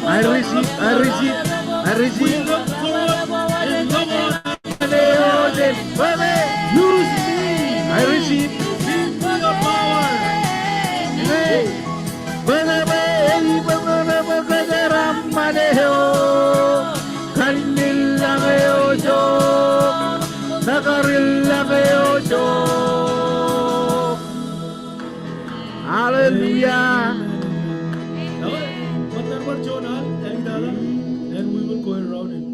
I receive, I receive, I receive. Use me. I receive. Your power. Hallelujah. And we will go around and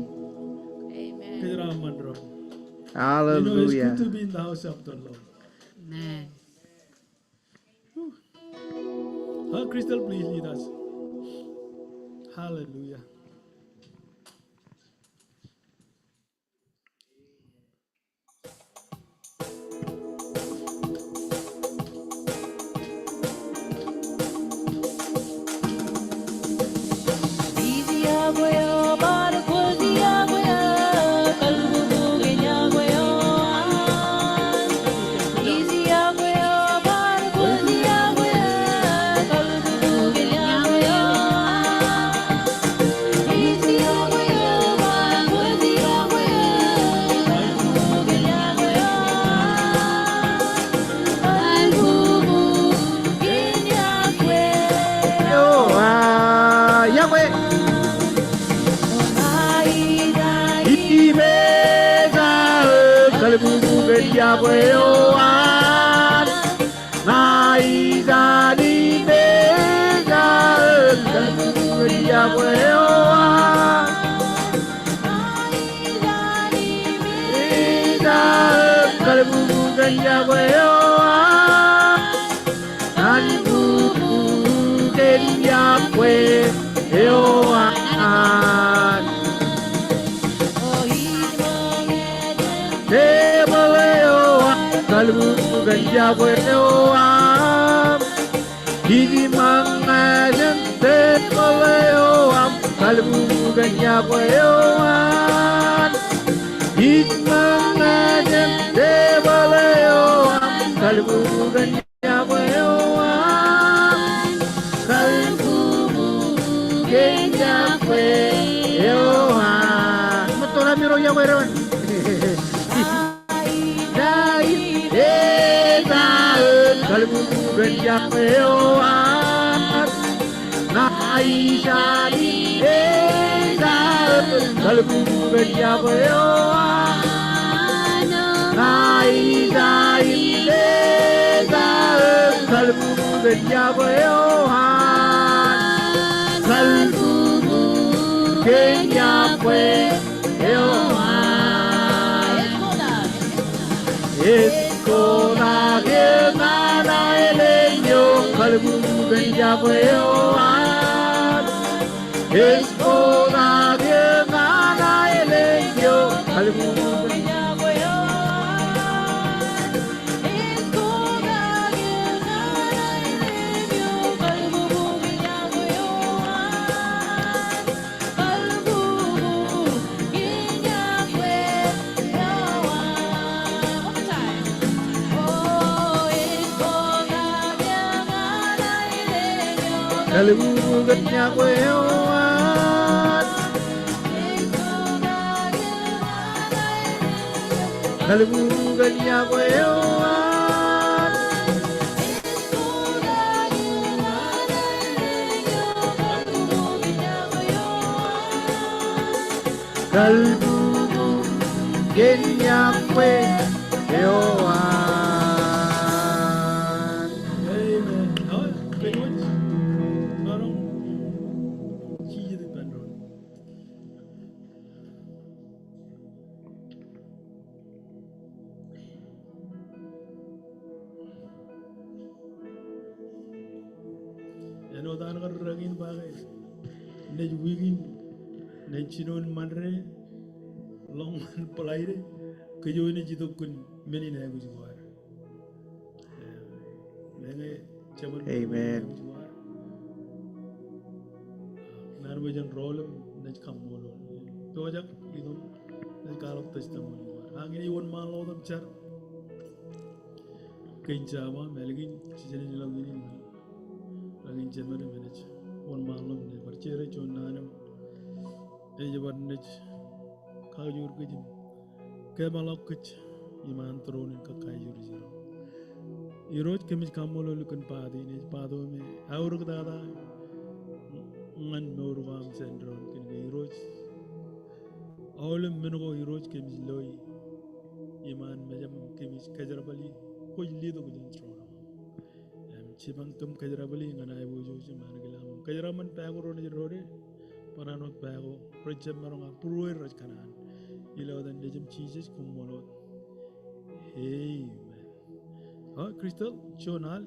hallelujah. You know, it's good to be in the house of the Lord. Amen. Crystal, please lead us. Hallelujah. Amen. Kenjama melgin sijeni lagin lagin jemare menaj on malum ne percere chonanam ejabarnej kajur kejim kemalok kech iman tronin ka kajur jiro iroj kemis kamolo lukan padi ne pado me aur dada ngan norwam syndrome kin iroj awlem mengo iroj kemis loy iman majam kemis kajarabali ko lido ko jentro cibang tum kajarabali ngana ibu jojo man gilam kajaraman pago ro ni rode paranot pago project maronga purwe roj kanan ilo dan lejem cheeses kumolot hey man ha crystal chonal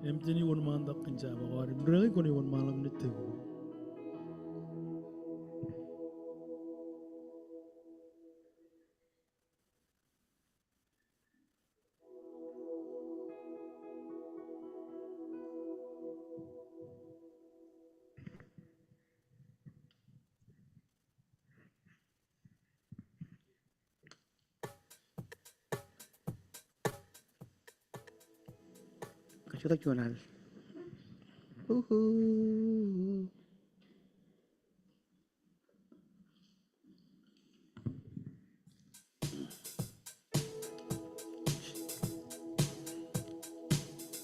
emtini won man dak kinja bagari mregi koni won malam nitte Kacutak Jonal.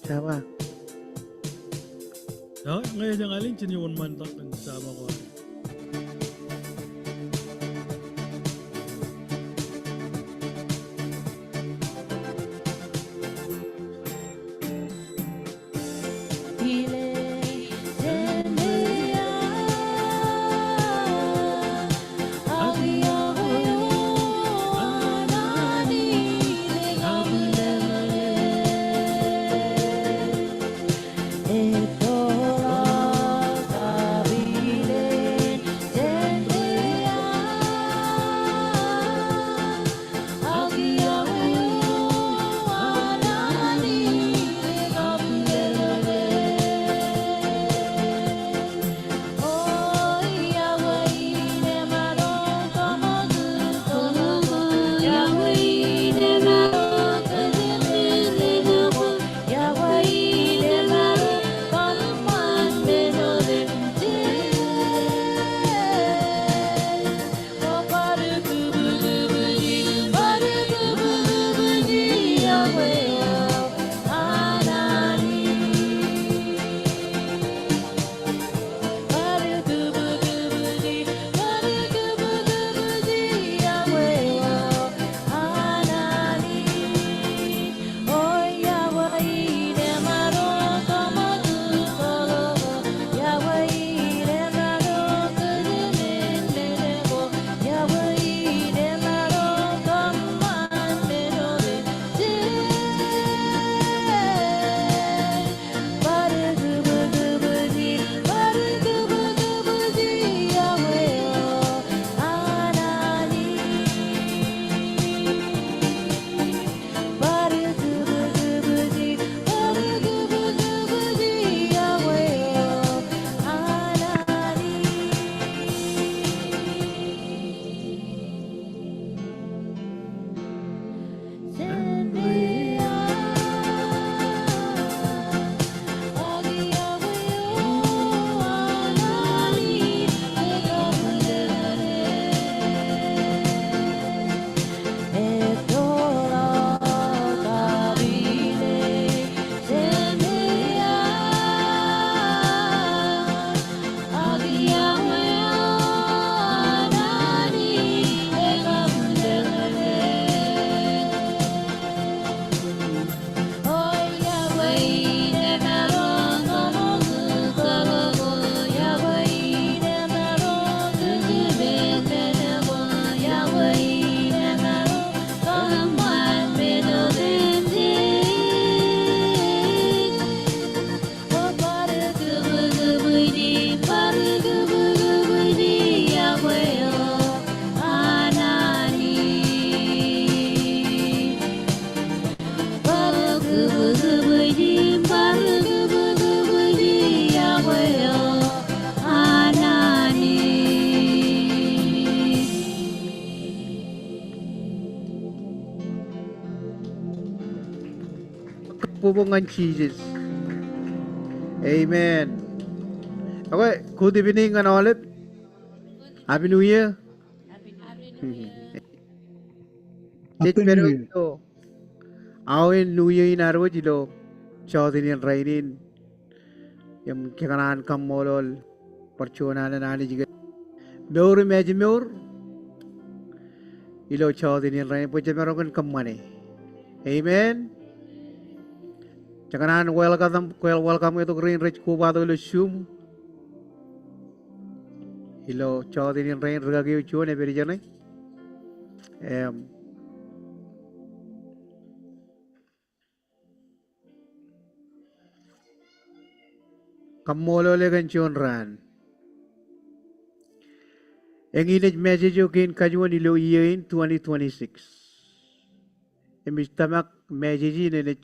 Siapa? ya ngayon yang alin cini won man dak kinja bagari pupungan Jesus. Amen. Okay, good evening and all. Happy New Year. Chich Happy New pero Year. ito. Awin New Year in arwo jilo. Chodin yan rainin. Yung kikanan kamolol. Parchona na nani jiga. Meur meji meur. Ilo chodin yan rain. Pucha meron kan kamane. Amen. Chakanan welcome ito green rich kubado ilo shum. Ilo chodin yan rain. Ragagi uchuan e beri janay. Kamolol e ganchon ran. Ang inaj message yung kin kajuan ilo iyain 2026. Emis tamak message inaj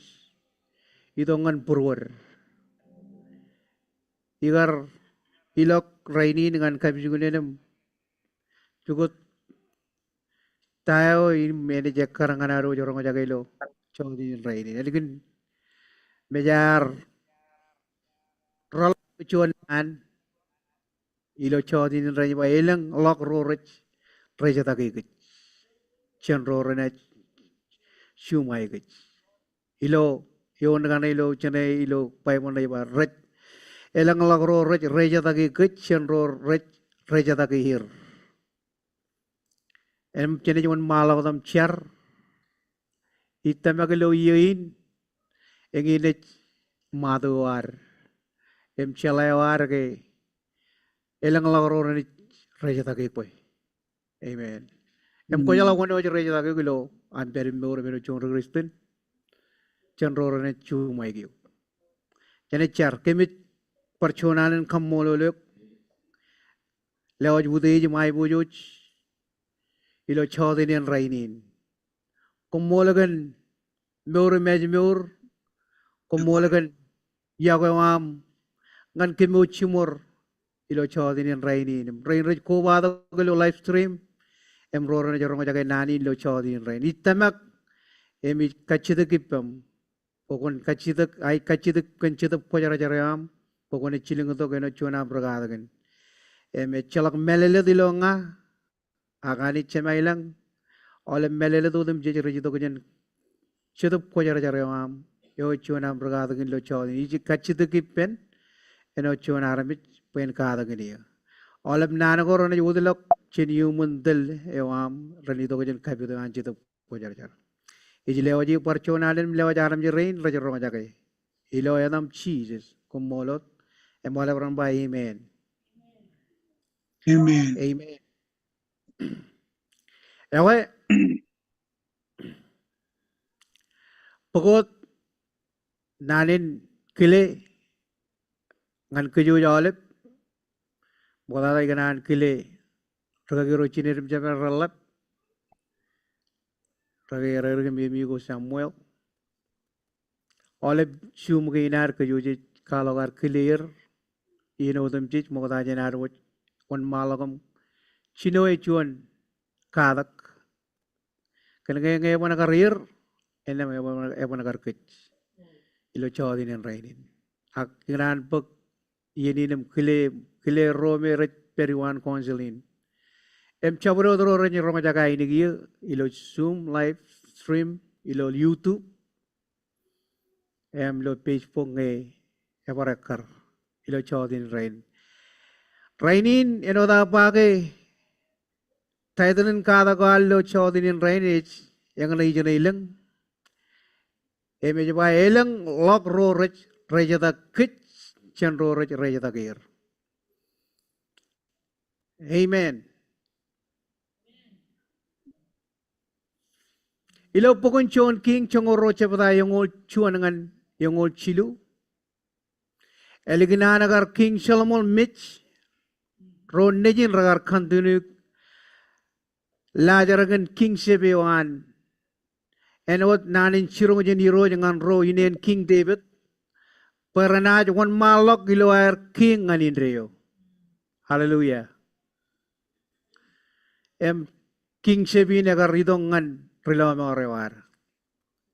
itongan purwar. Igar ilok raini dengan kabisugunenem cukup tayo in manager karanganaro jorong jaga ilo chodi raini. Alikin mejar rol cuan ilo chodi raini ba ilang lok rorech reja takikich chen rorena shumai kich ilo yon ngana ilo chene ilo paimon ba rech elang lok rorech reja takikich chen rorech reja takihir em chene cuman malau tam char itamagalo yin enginech maduar em chalawar ke elang lok rorech reja takikoi amen em ko jala wono reja takikilo an perim moro meno chon kristin chen rorena chumai giu chene char kemit perchonanan kammololok lewaj budej mai bujoj ilo chodinen rainin kummolagan meur mej meur kummolagan yagawam ngan kemu chimor ilo chodinen rainin rain rej ko wado gelo live stream em rorona jorong jaga nani ilo chodinen rain itamak emi kachidakipam pokon kachidak ai kachidak kanchidak pojara jaram pokon chiling to geno chona bragadagan eme chalak melele dilonga agani chemailang oleh melele tu dem jejer jito kujen chidup pojara jaram yo chona bragadagan lo chodi iji kachidak ipen eno chona aramit pen kadagani ya oleh nanagorona yudilok chen yumun del ewam rani to kujen kabido anchidak pojara jaram iji lewaji parchonalen lewajaram jerein rajarong jagai ilo yadam Jesus kumolot emola bramba amen Amen. amen ewe pokot nanin kile ngan keju jolep bola ganan kile ragiro chinirim jaman ralap ragiro mimi go Samuel oleh sum ginar keju je kalogar clear ino dem jich moda janar wot on malagam chino e chuan kadak kan nge wana karir enam e wana karkich ilo chodin en rainin ak gran pek yeninam kile rome rech periwan konselin em chabro dro renyi roma jaga ini giyo ilo zoom live stream ilo youtube em lo page po nge e warakar ilo chodin rain rainin eno da pake taydanin kada lo chodin en rainage yang na ijana ilang eme jaba elang lok ro rech rejata kich chen ro rech rejata kir amen ilo pokon chon king chongoro chepata yongol chuanangan yongol chilu eliginanagar king Solomon Mitch ro nejin ragar kantunu lajaragan king sebewan enot nanin chirong jeni ro jangan ro inen king David peranaj wan malok gilo air king nganin reo hallelujah em king sebi nagar ridongan Rela rewar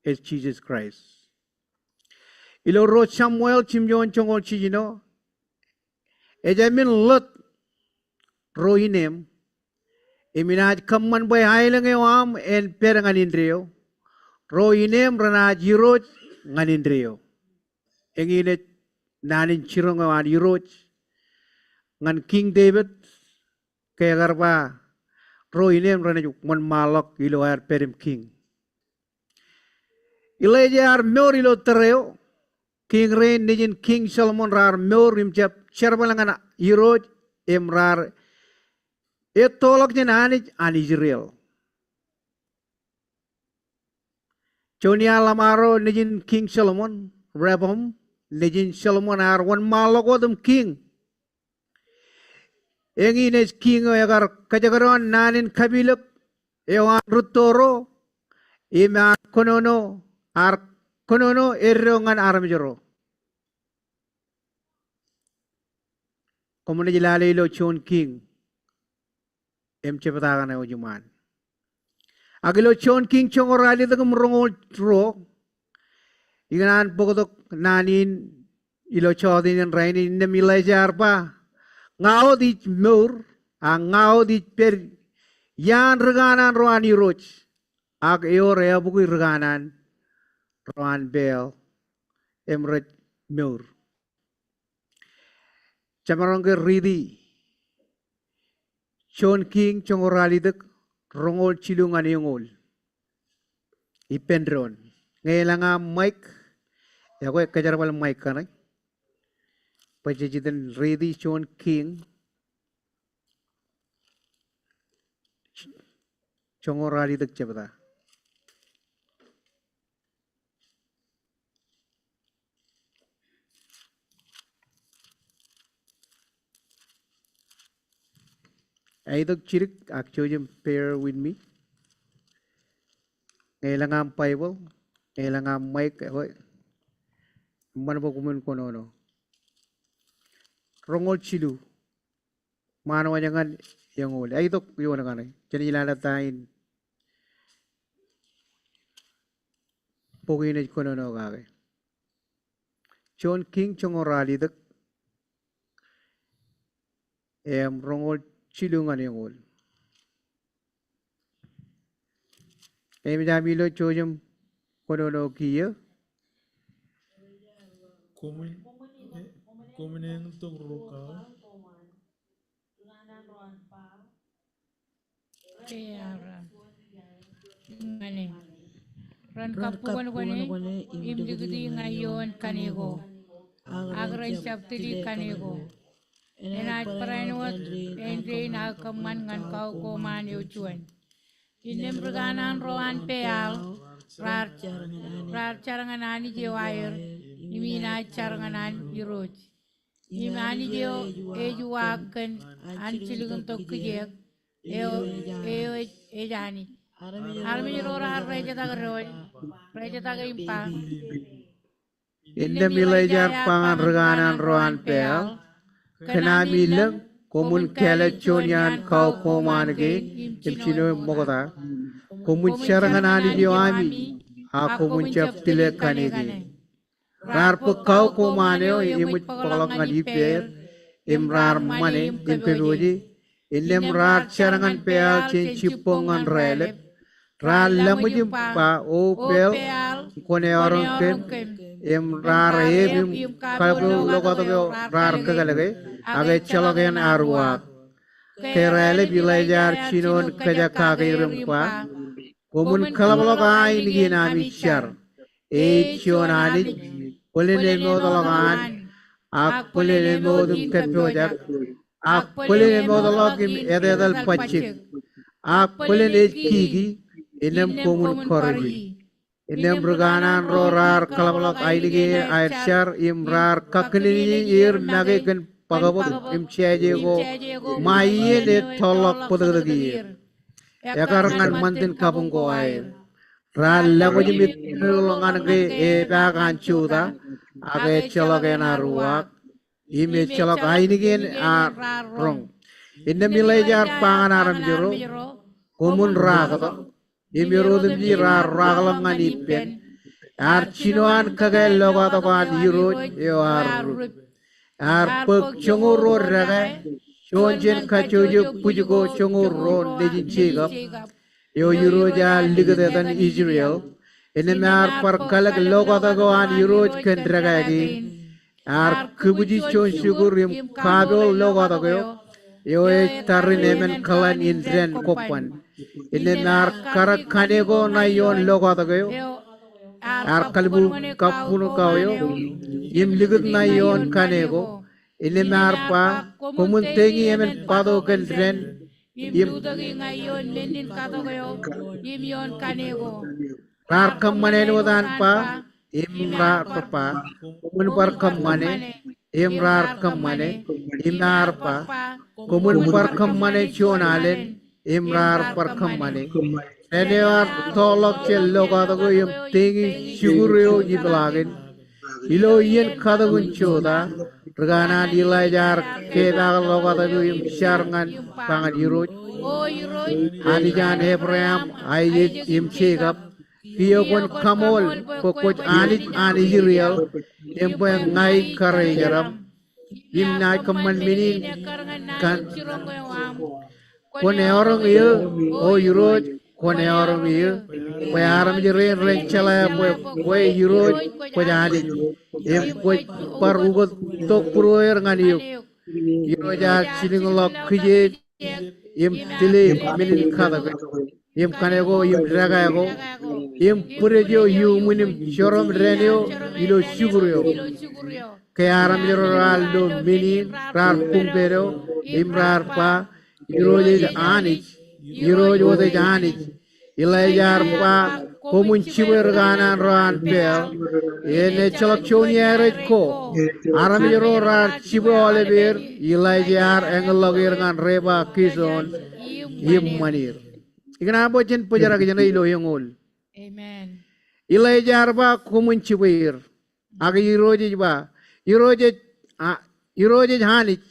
is Jesus Christ. ilo ro Samuel chimjon chongol chijino ejamin lot ro inem iminaj kamman boy hailang am en perangan indrio ro inem rana jiroj nganindrio engine nanin chirong wan jiroj ngan King David kaya garba ro inem rana juk man malok ilo ar perim king Ilajar meur ilo tereo King Rain nijin King Solomon rar meur imjap cerbalangan iroj emrar etolok jen ani Israel Jonia lamaro nijin King Solomon Rehoboam nijin Solomon ar wan malok odum king engines king agar kajagaron nanin kabilok ewan rutoro ima konono ar konono erongan aram jero komune jilale lo chon king em cepatagan na ujuman agilo chon king chongorali dagum rongol tro iganan pokotok nanin ilo chodin raini nemilai jarpa ngao di mur ngao di per yan reganan roani roch ag eo rea buku reganan roan bel emret mur camarong ke ridi Chon King chongorali dek rongol cilungan yongol ipendron ngailanga Mike ya gue kejar bal Mike kan pajajitan ridi Chon King chongorali dek cepata Aidok cirik akchojum pair with me. Ngailangan Bible, ngailangan mic, hoy. Man po kumun kono no. Rongol chilu. Mano jangan yang uli. Aidok yun na kanay. Jadi ilalatain. Poginay kono no kagay. Chon King chongorali dak. Rongol Chilungan yung ul. Dami lo chojum kono kiyo. Kumineng tong roka. Kaya ngani. Ran kapuan ko ni imdigdi ngayon kanigo. Agran chaptili kanigo. Enat peranut endre na kaman ngan kau koman yucuan. Inem reganan roan peal rar carangan ani jewair imina carangan iroj. Imani jeo ejuakan an cilugun tok kejek ejani. Armi rora reja tagaroi reja tagaimpa. Inde milajar pangan reganan roan peal. Kenami leng komun kele chonyan kau koman ge imchino mogota komun charangan ani diwami ha komun chap tile kanigi rar po kau komane o imut polok ngadi per imrar mane imperoji inem rar charangan peal chen chipongan rele rar lamujim pa o pel kone orang kem imrar im kalau logoto rar kagalage Age calogen arwak kerele bilajar chinon kaja kage rumpa komun kalabalok ay nigina michar chionani polene modologan ak polene modum ketpojak ak polene modolog im ededal pachik ak polene kigi inem komun korgi inem reganan rorar kalabalok ay nigi aychar imrar kakini ir nage pagabot imchaje go maiye le tholok podagir yakarangan mantin kapung ko ay ral lago jimit nulungan ge e bagan chuda age chalogen aruak ime chalok ainigen a rong inna milajar panganaram jero kumun ragato ime rodum ji ragalangan ipen Ar chinuan kagay logo to kan yuroj yo ar pag chunguro ragay chonjen kachojo pujugo chunguro lejin chegap yo yuroja ligadetan Israel ene mar par kalag logo to kan yuroj ken ragay ar kubuji chon sugur yum kabel logo to yo tarin emen kalan indren kopan ene mar karak kanego na yon logo to ar kalbu kapunu kayo yim ligut na yon kanego ine marpa kumun tengi emen pado kendren Yim dudagi ngayon lenin kato kayo. Yim yon kanego. rar kamane wadan pa im rar pa kumun par kamane im rar kamane im rar pa kumun par kamane chonalen im rar par kamane Enewar tolok cel loga to yum tengi suguryo jiblagen ilo yen kadagun choda regana dilai jar keda loga to yum sharngan pangan yuroj Oh, yuroj. anijan Abraham ayit im chegap kiyo kon kamol pokoj anit ani Israel empo yang ngai kare jaram im nai kaman minin kan kon orang iyo o yuroj kone orang iya, kue aram jere rencala kue yuroj kue jadi, kue parugot tok puroer ngani yuk, yuroja siningolok kije, tili minin kata kue, kanego draga go, purejo munim shorom renio ilo suguryo, kue aram jere raldo minin rar kumpero, rar pa yuroj anich. Yuroj wote janich ilajar pa komun chiwer ganan ran pel ene chalak choni erej ko aram yoro rar chibo oleber ilajar engelogir ngan reba kison yim manir ikana bojen pujara kejana ilo yongol Amen. ilajar ba komun chiwer aga yuroj ba yuroj janich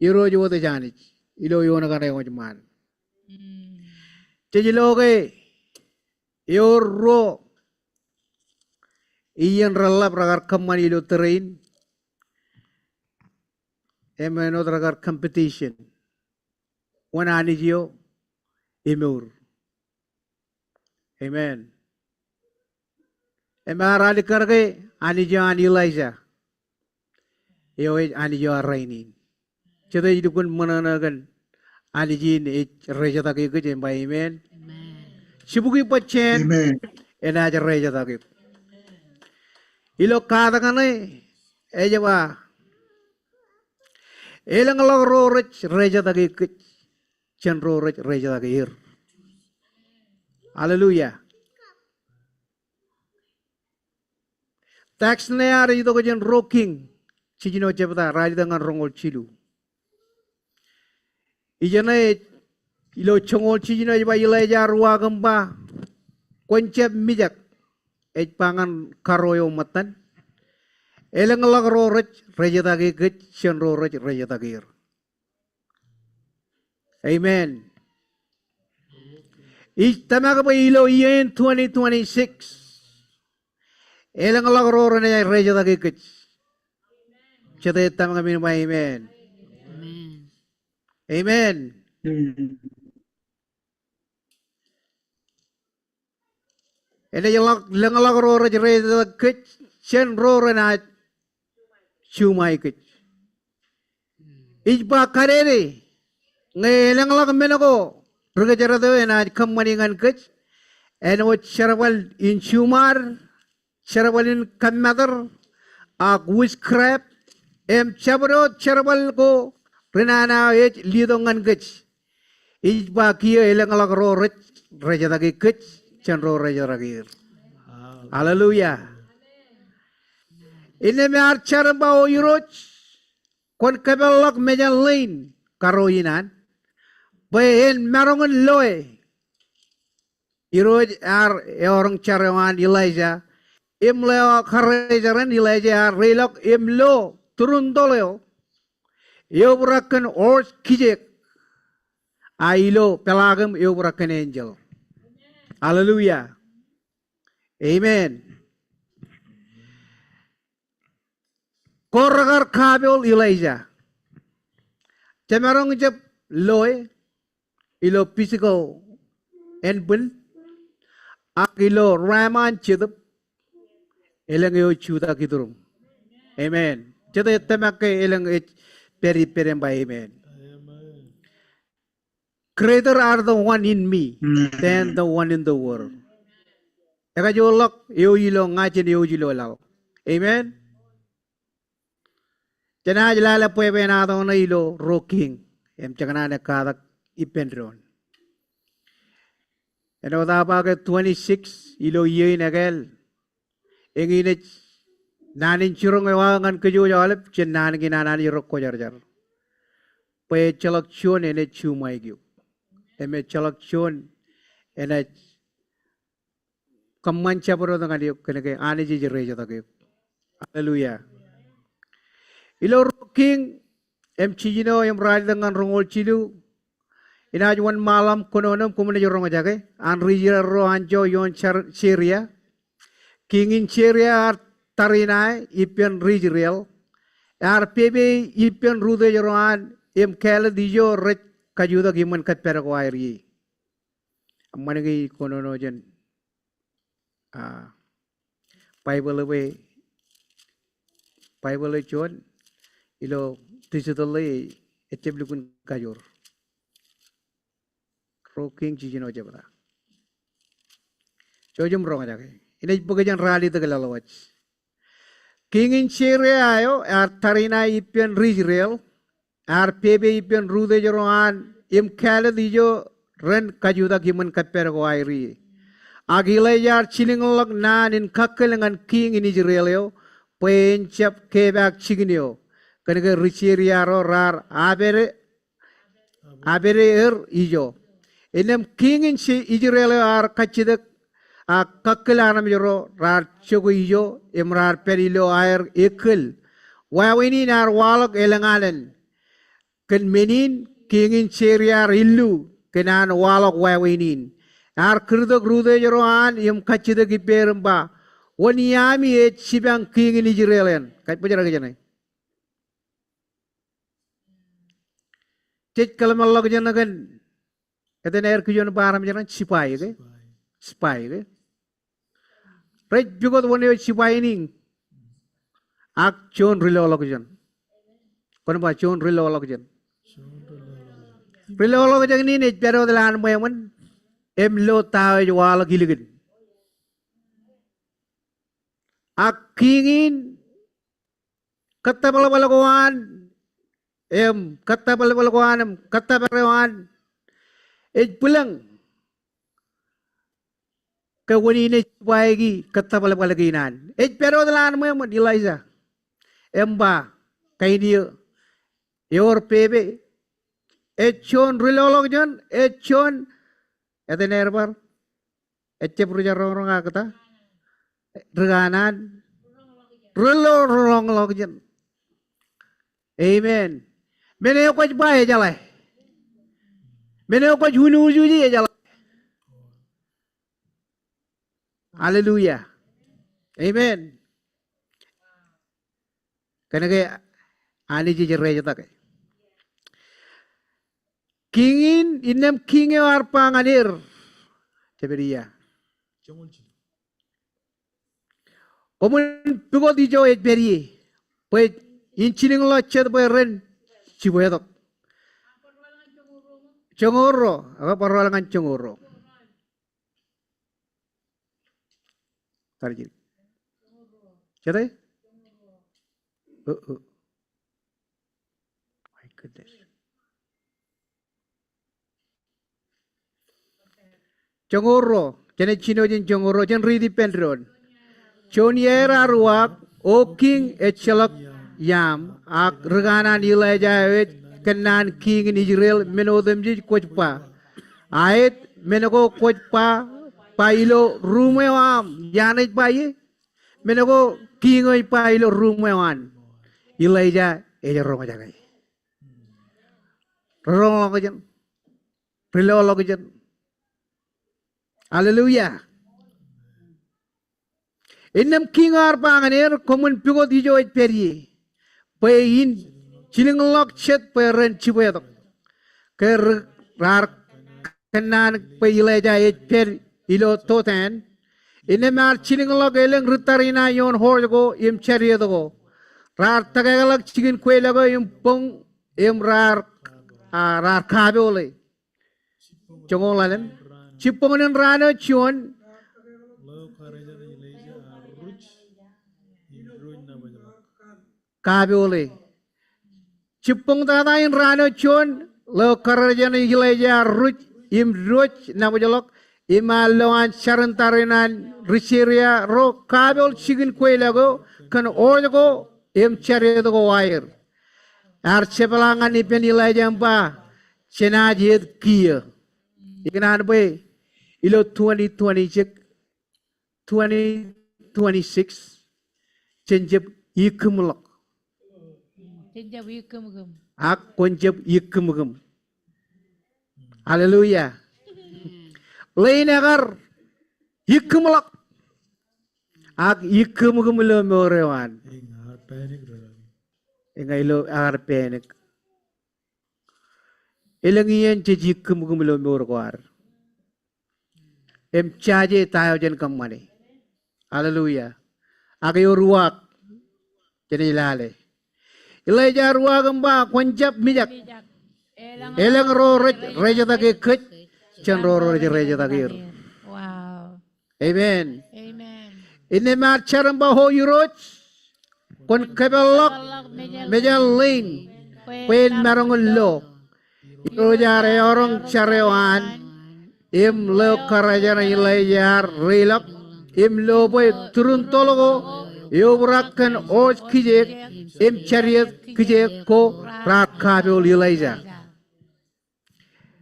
yuroj wote janich ilo yona kana yongman Cejiloge yorro iyan ralap ragar kamani lo train emeno ragar competition wana anijio emur amen emara likarge anijio aniliza yo anijio arainin cede idukun mananagan anijin reja taki ke jemba amen sibuki pachen ena aja reja taki ilo kata kane eja ba elang log rorech reja taki ke chen rorech reja taki ir haleluya tax ne ari itu ke jen rocking cijino cepta raja dengan rongol cilu ijana ilo chongol chijina iba ilajar wagamba koncep mijak pangan karoyo matan eleng rorech rejatagi gech chen rorech rejatagir amen tamaga pa ilo yen 2026 eleng rorech rejatagi gech chete tamaga min ba amen Amen. Ene yang lag rora jere ke chen rora na chumai ke. Ijba karere nge lang lag menago ruga jere de na kammaningan ke ene wo charwal in chumar charwal in kamadar witchcraft chabro charwal ko Renana lidongan gech ijba kia elang lag rorech reja dagi gech chan reja dagi haleluya ine me archar ba o yuroj kon kabelak mejan lain karoinan bayen marongan loe yuroj orang charawan Elijah imleo kharejaran Elijah relok imlo turun doleo yo burakan ors kijek ailo pelagam yo burakan angel haleluya amen Koragar kabel Elijah. Cemerong jep loe ilo physical enbun ilo raman chedap elang yo chuta kidurum. Amen. Cheda temak elang peri peremba amen. Amen. Greater are the one in me than the one in the world. Eka jolok yo ilo ngachin yo jilo lao. Amen. Jana jala puebe na to na ilo rocking. Em chakana na kadak ipendron. Eno tapa ke 26 ilo yei nagel. Engine nanin churong ewangan kejo jalep chen nan ginanan yorok ko jar jar. Pe chalak chon ene chumai gyu. Eme chalak chon ene kamancha paro dengan yuk kene ke ane ji jere jata ke. Haleluya. Ilo rocking em chijino em raj dengan rongol chilu inajuan malam kononom kumene jorong aja ke an rijira ro anjo yon cheria kingin cheria tarinai ipian rijriel ar pebe ipian rude joran em kala dijo rech kajuda giman kat perako airi amanegi konono jen Bible chon ilo digitally eteblikun kajor rocking chijino jabra chojum rong aja ke ini pekerjaan rally te kelalawach king in chere ayo ar tarina ipian rijrel ar pebe ipian rude joran im kala dijo ren kajuda giman kaper ko airi agilay yar chilingolak nan in kakelengan king in Israel yo pencap kebak chiginyo kaneke richeria ro rar abere ijo enem king in Israel ar kachidak a kakelanam joro rar chogo ijo emrar perilo air ekil wawini nar walak elangalen ken menin king in cheriar illu kenan walak wawinin ar kerdok rude joro an yem kachidak iperemba waniami et sibang king in Israelian kat pujara kejana cek kalau malah kejana kan kata air kujon param jana sipai ke spy ke right juga tu wani sipai ini ak chon rilo Allah kejan kono ba chon rilo Allah kejan rilo Allah kejan ini ne pero dalan mo yaman em lo tahu jawala giligin ak kingin kata balakuan em kata balakuan em kata balakuan pulang ke wani ne baigi kata balaginan pero dalan mo yaman Eliza emba kay dia yor pebe chon rilolog jon chon ete nerbar ece perjarong kata reganan rilolong log jon amen mene ko bae jale mene ko junu juji jale haleluya amen karena ke ani ji jere jata ke kingin inem kinge arpa ngadir ceberia 정을 치. omun pigo dijo et beri pues inchiling lo chet boy ren ciboyadok congoro apa parwalangan congoro tarji cetai my goodness congoro jene chino jen congoro jen ridi pendron choniera ruak oking echelak yam ak regana nilai jawet kenan king in Israel menodem ji kojpa ait menego kojpa pailo rumewam yanet baye menego king oi pailo rumewan ilaija eja roma jagai rong lokajan prilo lokajan haleluya Enam king ar panganir komun pigo dijo et peri payin chilinglok chet peren chibuetok ker rar kenan payileja per ilo toten ine mar chilinglok eleng rutarina yon horgo im chariedo rar tagalak chigin kwelago im pong im rar kabole jongolalem chipongen rano chion lo kareja da ileja ruch imruin na bajalak kabole chipong tadain rano chon lo karajan ileja ruch im ruch na bajalok imaloan charantarinan richeria ro kabel chigin kwelago kan orgo im chariedo wair archepalangan ipen ileja ba chenajid kia ikan be ilo 2026 cenjep ikumlok Tinja wikum gum. ak konjep ikumgum haleluya lain agar ikumlok ak ikumgum lo morewan ingar panic rara engai lo agar penek elengian jeji ikumgum lo morwar em caje tayo jen kamane haleluya agayo ruak jadi lale ilaja ruak ba konjap mijak Bijak. Elang eleng ro reja take kech chen ro reja take Wow. amen Amen. ini mar charam ba ho yuroch kon kebelok meja lain pen marong lo rojare orang charewan im lo karajana ilajar rilak im lo boy turun tologo yoburakan oj kijek im chariot kijek ko rakabul ilaja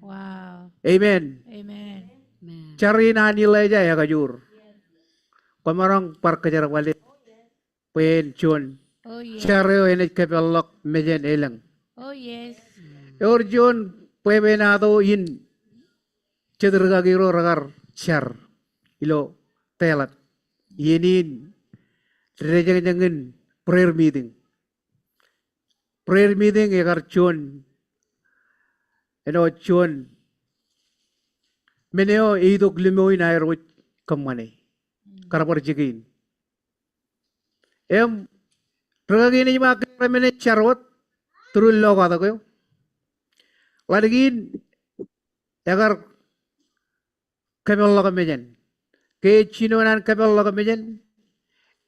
Wow. amen Amen. charina ilaja ya kajur komarang par kejar wale pen chun Oh yes. chareo enek kebelok mejen elang Oh yes. orjon puebenado in cedergagiro ragar char ilo telat yenin rejang-jangan prayer meeting agar chon eno chon meneo idok limoy na ero kamane karapor jigin em ragagin ni mak mene charot turul lo kata ko ladagin agar kabel mejen ke chinonan kabel mejen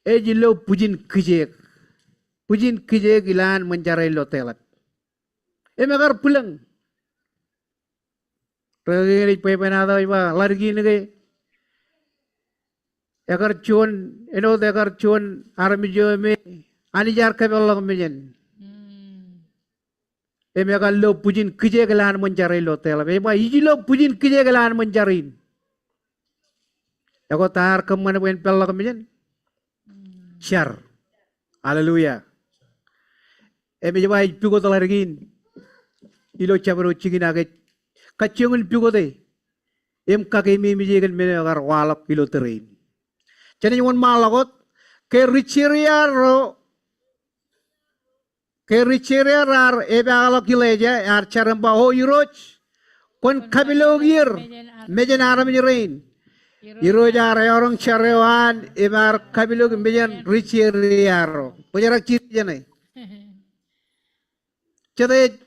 jilo pujin kijek ilan mencarai lo telat agar pulang ragagin ni pepenada iba ladagin ni agar chon eno agar chon armijo me anijar kabel mejen agar lo pujin kijek ilan mencarai lo telat jilo pujin kijek ilan mencarin Ako tar kemana pun pelak kemudian char, haleluya. Emi jawai pigo talargin, ilo cabro cingin agak kacungun pigo deh. Em kaki mi jigen mene agar walak ilo terin. Jadi nyon malakot ke richeria rar ebe alak ileja ar charam baho yuroch kon kabilogir mejen aram jirein. Irojar orang carewan imar kabilog mejan richeria penjarak ciri jane. Cete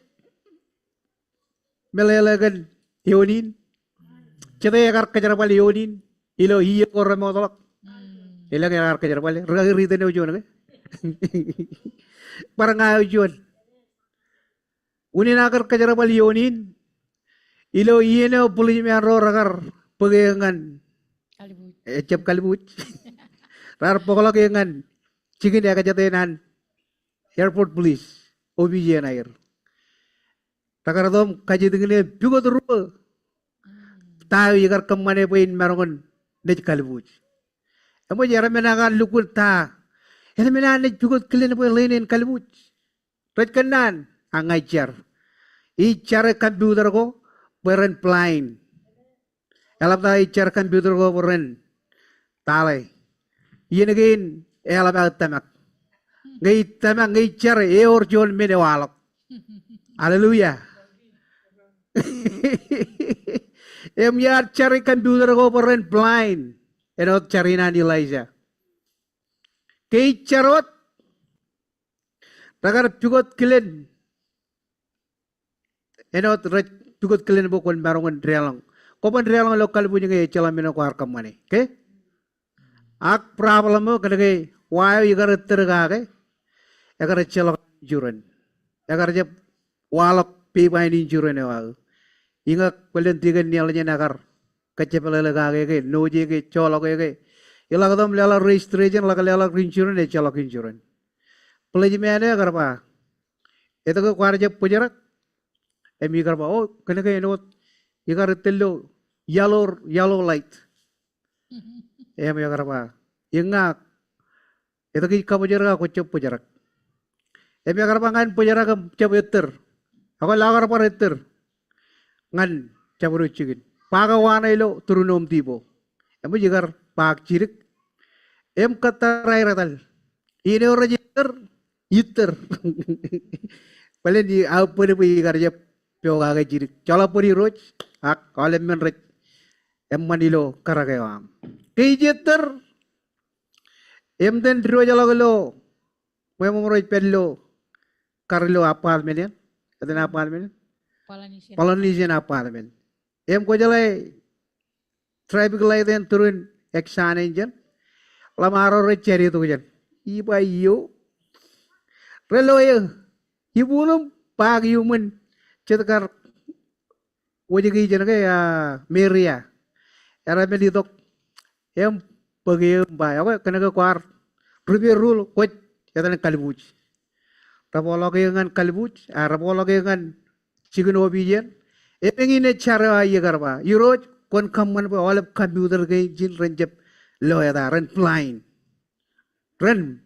melelegan yonin, cete agar kejar balik yonin, ilo hiya korang mau tolak, ilo agar kejar balik, ragi riten ujuan ke, barang ujuan, unin agar kejar balik yonin, ilo hiya ne polisi mearo agar pegangan, ecap kalibut, rar pokolak yengan, cikin dia kejatenan, airport police, OBJ air. Takaradom kaji dengan juga terus tahu agar kemana poin marangon dek kalibut. Amo jara menakan lukul ta, ele menakan juga kalian poin lainin kalibut. Red kanan angajar, icara komputer ko beren plain. Elap ta icara komputer ko beren talai. Iya negin elap tamak. Ngai tama ngai cer e orjon mene walok. Haleluya. Em yar cari computer ko peren blind. Enot cari na ni Elijah. Kei carot. Ragar pigot kilen. Enot pigot kilen bukon barongan drelang. Kopan drelang lokal punya ngai celam mena ko arkam mani. Okay? Ak problem mo kadagay wayo igar tergage. Agar celok juran. Agar je walok pipain injuran ewa. Ingat kalian tiga nialnya nakar kecepatan lagi ke noji ke colok ke. Ilang kadam lala registration lala injuran e colok injuran. Pelajimane agar apa? Itu ke kuarja pujarak. Emi agar apa? Oh kena ke enot igar tello yellow light. Emi agar apa? Ingat itu ke kapujarak aku cep pujarak. Emi agar apa kan pujarak cep eter. Aku lagar apa eter. Ngan caburu cikin. Paga wana ilo turunom tibo. Emu jigar pag cirik. Em kata rai ratal. Ini orang iter. Paling di apa ni pergi kerja pioga ke cirik. Cala puri roj. Ak kalem men roj. Em manilo karagayam. Kei jiter. Em den roj alagalo. Memo roj pello. Karlo apa almenian? Adana apa almenian? Polynesian apartment. Em ko jalai tribe galai den turun eksan engine. Lamaro re ceri tu jan. Iba iyo. Relo yo. Ibulum pag human. Cetakar wajigi jan ke ya Meria. Era meditok. Em pergi bay. Aku kena ke kuar. Rubi rule kuat. Jatan kalbuj. Rapolo ke ngan kalbuj. Rapolo ke ngan chicken obedient. Epengine cara aja karba. Yuroj kon kamman pa olap computer ke jin renjep loya da ren blind. Ren.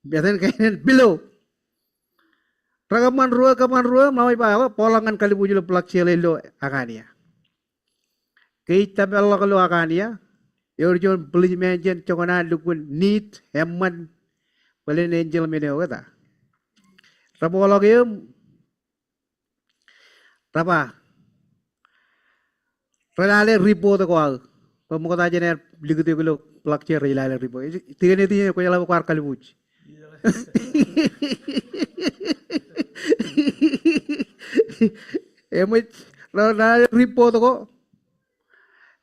Biasan kainen below. Ragaman ruwa mau pa apa polangan kali bujul plak cele lo akania. Kita bello kalau akania. Yorjon beli menjen cokona dukun neat emman. Beli angel mene kata. Rapolo ke Rapa? Relale report ko ag. Pemukot aja nih begitu kalau pelakcer relale report. Tiga ini ko jala ko kali buj. Emit relale report ko.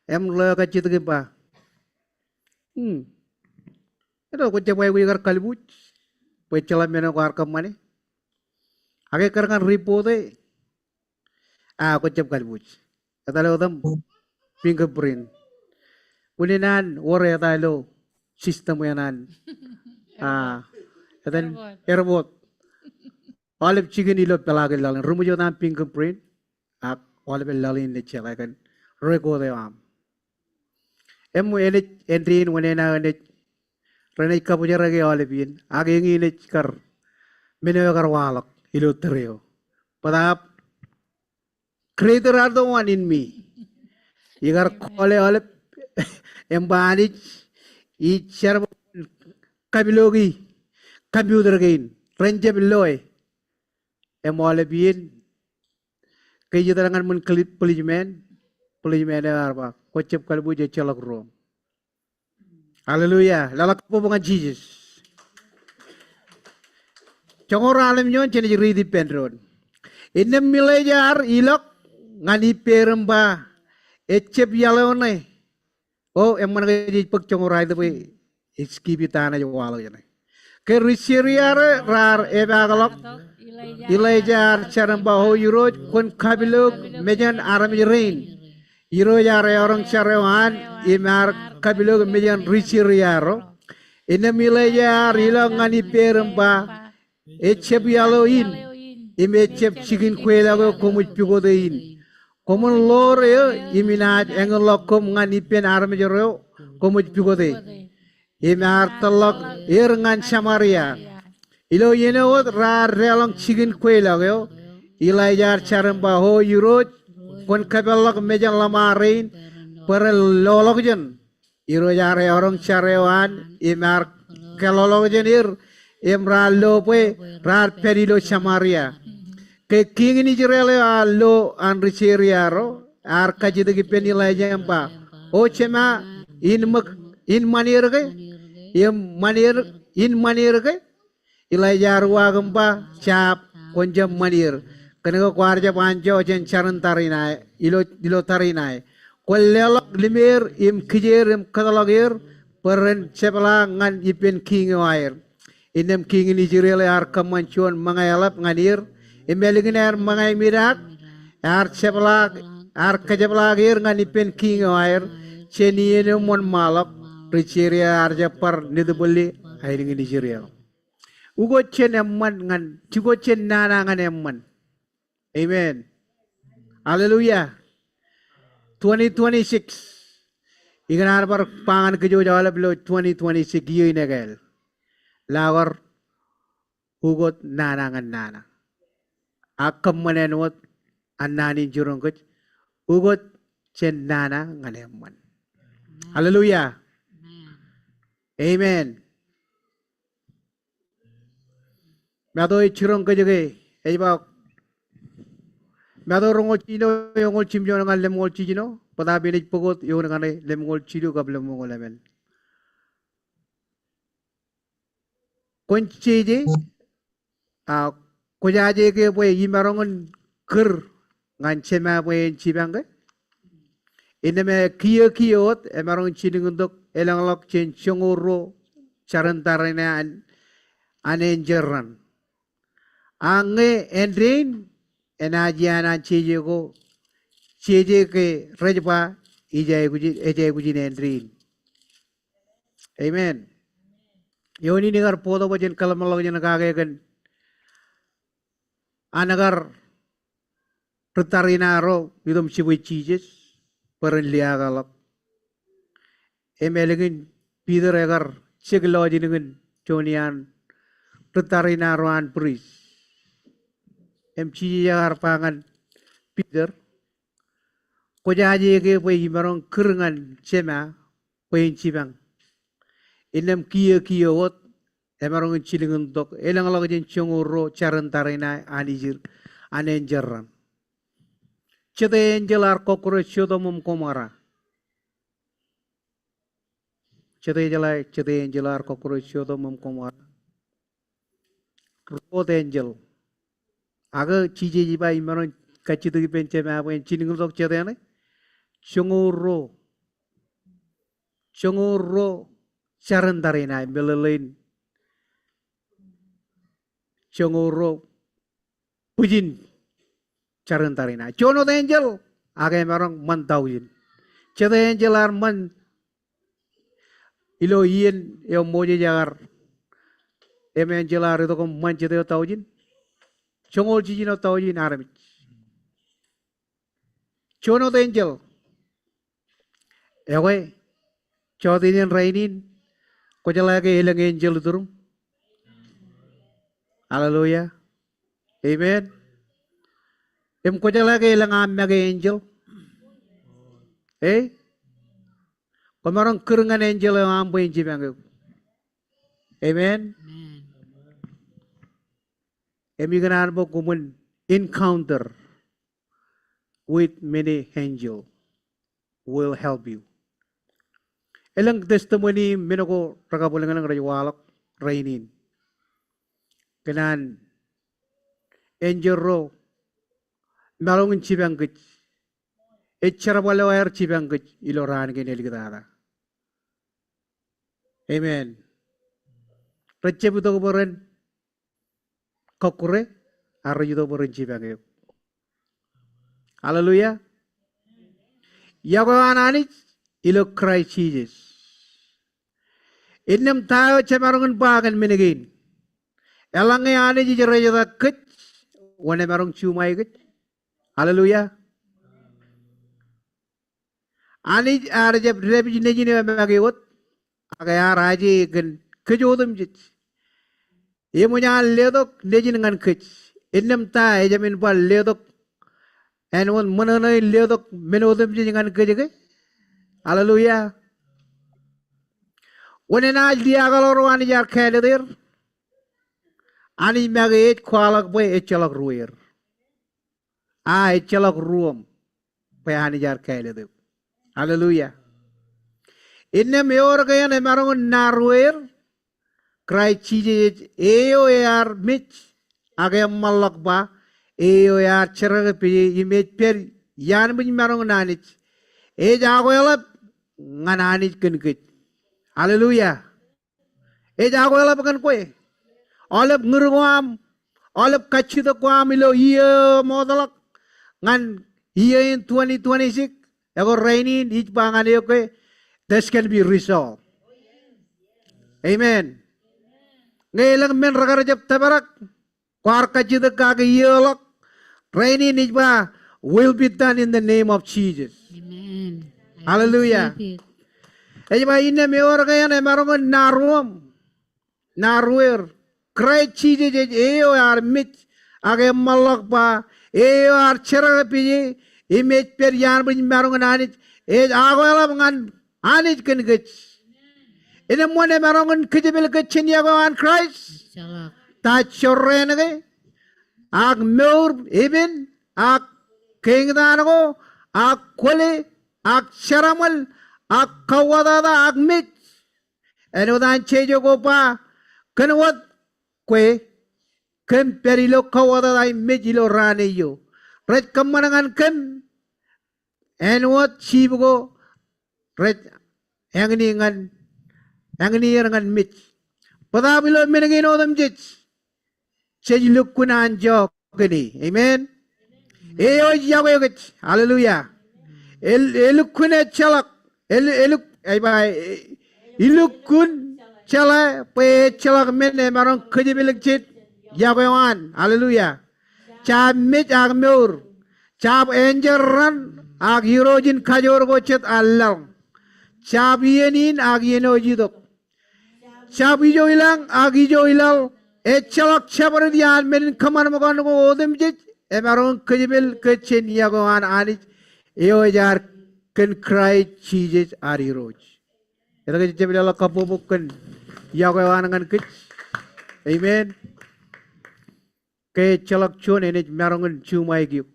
Em lo ka citu ke pa. Itu ko coba ko kali buj. Pecela mena ko arkam mane. Age karkan report aku cep kalbuj. Kata lo tam fingerprint. Pulinan wore talo sistem yanan. Katan airport. Olip chicken ilo pelagin lalin. Rumujo tam fingerprint. Olip lalin le cela kan. Reko de am. Emu elit entrin wanena elit. Rene kapuja rage olipin. Age ngi elit kar. Menewa kar walak ilo tereo. Padap greater are the one in me. Igar kole embani ichar kabilogi computer gain renje biloy emole bien kaya jatarangan mun klip policeman apa kocep kalbu je celak rom. Haleluya. Lalak po mga Jesus. Congora alam nyon chene ridi pendron. Inem milejar ilok ngani peremba ecep yalone oh emang ngaji pek congora itu be iskibitana jo walo jane ke risiriare rar ebagalok Elijah charam baho yuroj kon kabilog mejan aram rain yurojare orang charewan imar kabilog mejan risiriaro inem Elijah ilo ngani peremba ecep yaloin imecep chicken kwelago komuj pigodein Komun lor yo iminat engel lokom ngan ipen arme jero komuj pigote. Imar telok ngan Samaria. Ilo yenewot rar relong chicken kwela yo. Elijah charam baho yuroj kon kabelok mejan lamarin per lolok jen. Iro jare orang carewan imar kelolok jenir Emralo pue rar perilo Samaria. Ke king ini jerele allo anriceriaro arka jidagi penilai jampa. O cema in manir ke in manir ke ilai jarwa gempa cap konjam manir. Kenega kwarja panjo jen charan tarinai ilo tarinai. Kwallelok limir im kijir im katalogir peren sepala ngan ipen king air. Inem king ini jirele arka mancuan mangayalap nganir. Imelingin air mangay mirak ar sepala arka sepala gir ngan ipen king air. Cheni ene mon malak riceria arja par nidubuli airing ini jirele. Ugo chen emman ngan cugo chen nana ngan emman. Amen. Hallelujah. 2026. Ikan par pangan kejo jawab belo 2026 iyo inegel. Lawar ugot nana ngan nana. Akam manenwat anani jurong kuch ugot chen nana ngan emman. Hallelujah. Amen. Mado ichurong kejege. Ejba Mado rongol chino yongol chimjo ngan lemngol chino pada binij pogot yon ngan lemngol chino kab lemngol lemen. Konchije kojaje ke boy yimarongon ker ngan chema boy chibangge. Ineme kiyo emarong chiningundok elanglok chen chongoro charantarena anenjeran. Ange endrin enajiana cheje ke rejpa ejay guji endrin. Amen. Yoni nigar podo bajen kalamalog jan kagagan anagar pretarinaro yudom sibui chejes peren liagalak. Emelegin Peter agar cheglo jiningin chonian pretarinaro an pris. MC jagar pangan Peter kojaje ke poi marong kerengan cema poi cibang inem kiyo wot emarong cilingun tok elang lag jen chongoro charantarina anijir anenjeran cete enjelar kokoro chodomum komara cete enjelar kokoro chodomum komara rot angel aga chije jiba imaron kachitu ki penche me apo en chiningun tok chete ane chongoro charantarina melelain chongoro pujin charantarina chono de angel aga imarong mantauin chete angel ar man ilo ien yo moje jagar em angel ar itu kom man chete taujin Chongol jijino taujin aramich. Chono the angel. Ewe chodinin rainin kojalage ilang angel durum. Hallelujah. Amen. Em kojalage ilang amage angel. Komarong kerengan angel yang ambo injibang. Amen. Emigranar mo kumun encounter with many angels will help you. Elang testimony minoko rakabulangan ng rayualak rainin. Kanan angel ro malong chibang git. Echarabalo air chibang git iloran gineligdara. Amen. Rachebuto boren kokure arayudo borenci bangyo. Hallelujah. Yago anani ilo cry cheeses. Innem tayo chemarongan bagan minigin. Elange ani jijerejo da kit wane marong chumay kit. Hallelujah. Ani arjab rebi nejine magiwot agaya raji gen kejodum jit. Imunya ledok nejin ngan kech. Innem ta ejamin pa ledok. Enwon mananay ledok menodem jin ngan kech. Hallelujah. When an idea galoro ani jar keledir. Ani mage kwalak boy echalak ruir. Echalak ruam. Pe ani jar kaile de. Hallelujah. Inne meor kaya ne marong naruir. Cry chije eo yar mich. Age malak ba. Eo yar cherag pi image per yan bin marong nanich. E jago yalap ngananich kenkit. Hallelujah. E jago yalap kan kue. Olep ngurwam. Olep kachida kwam ilo iya modalak. Ngan iya in 2026. Ego rainy each bangan yo kue. This can be resolved. Amen. Ngailang men ragarajab tabarak. Kwar kachida kage iya lok. Rainy each ba will be done in the name of Jesus. Amen. Hallelujah. Ejba inne meor kaya ne marong naruam. Naruer. Cry cheese eo ar mit. Age malak ba. Eo ar cherang piji. Image per yan bin marong anit. Ej agoyala ngan anit ken gech. Ina mo ne marong kijibil gechin yago an Christ. Salak. Ta chorre nage. Ag meur even. Ag kengdanago. Ag kwale. Ag charamal. Ag kawadada ag mit. Eno dan chejo go pa. Kenwat kwe. Ken perilo kawadada imejilo rane yo. Red kemenangan ken. Enwat chibugo. Red. Yang ini ngan mit. Padabilo menangin odam jij. Chejiluk kunan jo kini. Amen. Eyo jago gech. Hallelujah. Elukune chalak. Eluk ay ba ilukun chala pe chalak mene marong kejibilik chit jagoan. Hallelujah. Chab mit ag meur. Chab enjeran ag hirojin kajor gochet Allah. Chab yenin ag yeno jidok. Chab ijo ilang ag ijo ilal. Chalak chabar diyan men kaman magan go odem jit. Marong kejibil kechen jagoan anit. Eo jar can cry cheeses are heroes. Ito kasi jebila kapupukan jagoan ngan kech. Amen. Kay chalak chon enit marong chumay gyuk.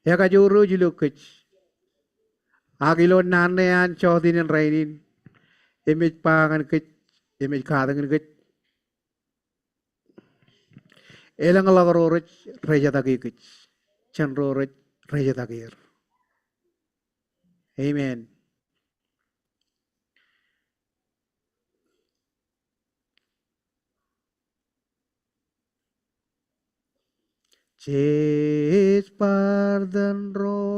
Eka juro jilo kech. Agilo nanean chodin and rainin. Image pangan kech. Image kadangan kech. Elang lagarorech rejatagi kech. Chanrorech rejatagir. Amen. Ches pardon ro